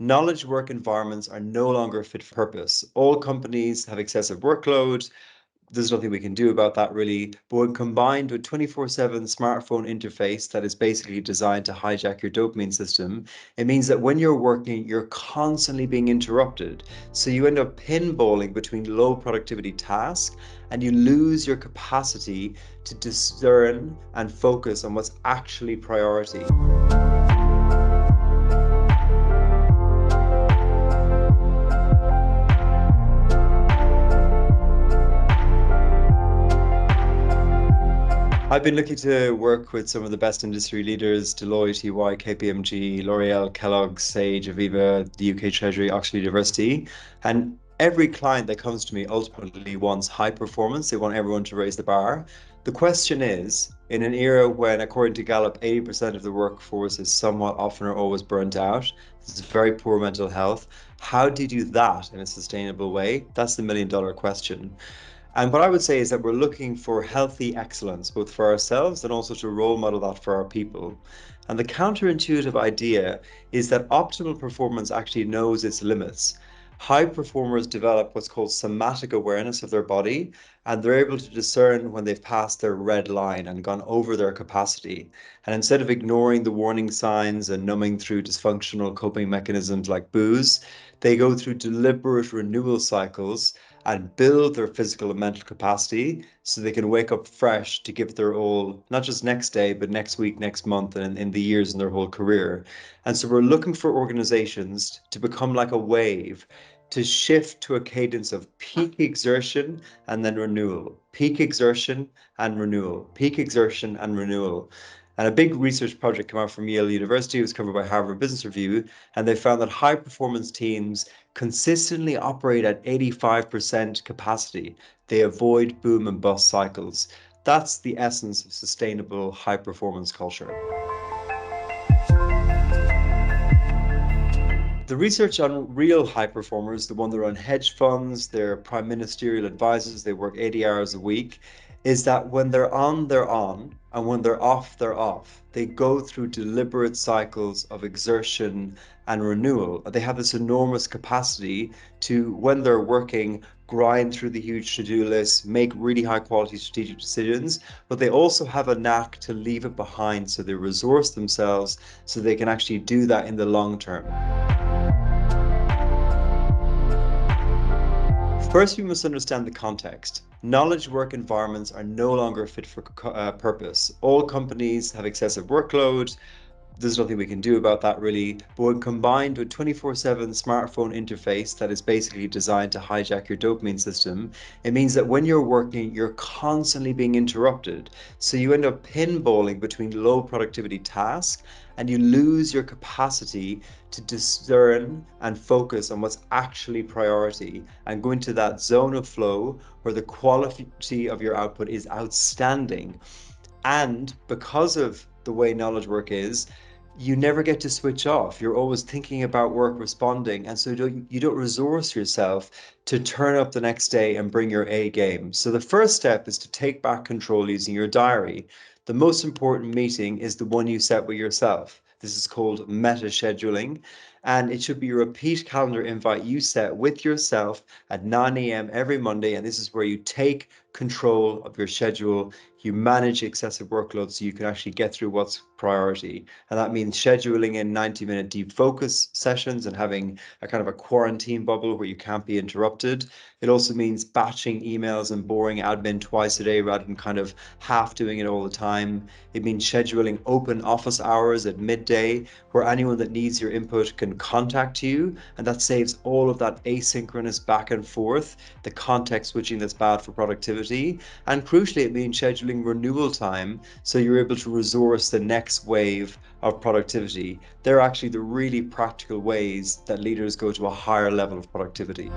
Knowledge work environments are no longer fit for purpose. All companies have excessive workload. There's nothing we can do about that really. But when combined with 24/7 smartphone interface that is basically designed to hijack your dopamine system, it means that when you're working, you're constantly being interrupted. So you end up pinballing between low productivity tasks and you lose your capacity to discern and focus on what's actually priority. I've been lucky to work with some of the best industry leaders, Deloitte, EY, KPMG, L'Oreal, Kellogg's, Sage, Aviva, the UK Treasury, Oxford University. And every client that comes to me ultimately wants high performance. They want everyone to raise the bar. The question is, in an era when, according to Gallup, 80% of the workforce is somewhat, often, or always burnt out, this is very poor mental health. How do you do that in a sustainable way? That's the million-dollar question. And what I would say is that we're looking for healthy excellence, both for ourselves and also to role model that for our people. And the counterintuitive idea is that optimal performance actually knows its limits. High performers develop what's called somatic awareness of their body, and they're able to discern when they've passed their red line and gone over their capacity. And instead of ignoring the warning signs and numbing through dysfunctional coping mechanisms like booze, they go through deliberate renewal cycles and build their physical and mental capacity so they can wake up fresh to give their all, not just next day, but next week, next month, and in the years in their whole career. And so we're looking for organizations to become like a wave, to shift to a cadence of peak exertion and then renewal, peak exertion and renewal, peak exertion and renewal. And a big research project came out from Yale University. It was covered by Harvard Business Review, and they found that high performance teams consistently operate at 85% capacity. They avoid boom and bust cycles. That's the essence of sustainable high performance culture. The research on real high performers, the one that run hedge funds, they're prime ministerial advisors, they work 80 hours a week, is that when they're on, they're on, and when they're off, they're off. They go through deliberate cycles of exertion and renewal. They have this enormous capacity to, when they're working, grind through the huge to-do list, make really high quality strategic decisions, but they also have a knack to leave it behind. So they resource themselves so they can actually do that in the long term. First, we must understand the context. Knowledge work environments are no longer fit for purpose. All companies have excessive workload. There's nothing we can do about that really. But when combined with 24/7 smartphone interface that is basically designed to hijack your dopamine system, it means that when you're working, you're constantly being interrupted. So you end up pinballing between low productivity tasks and you lose your capacity to discern and focus on what's actually priority and go into that zone of flow where the quality of your output is outstanding. And because of the way knowledge work is, you never get to switch off. You're always thinking about work, responding, and so you don't resource yourself to turn up the next day and bring your A game. So the first step is to take back control using your diary. The most important meeting is the one you set with yourself. This is called meta scheduling, and it should be a repeat calendar invite you set with yourself at 9 a.m. every Monday. And this is where you take control of your schedule. You manage excessive workload so you can actually get through what's priority. And that means scheduling in 90-minute deep focus sessions and having a kind of a quarantine bubble where you can't be interrupted. It also means batching emails and boring admin twice a day rather than kind of half doing it all the time. It means scheduling open office hours at midday where anyone that needs your input can contact you. And that saves all of that asynchronous back and forth, the context switching that's bad for productivity. And crucially, it means scheduling renewal time so you're able to resource the next wave of productivity. They're actually the really practical ways that leaders go to a higher level of productivity.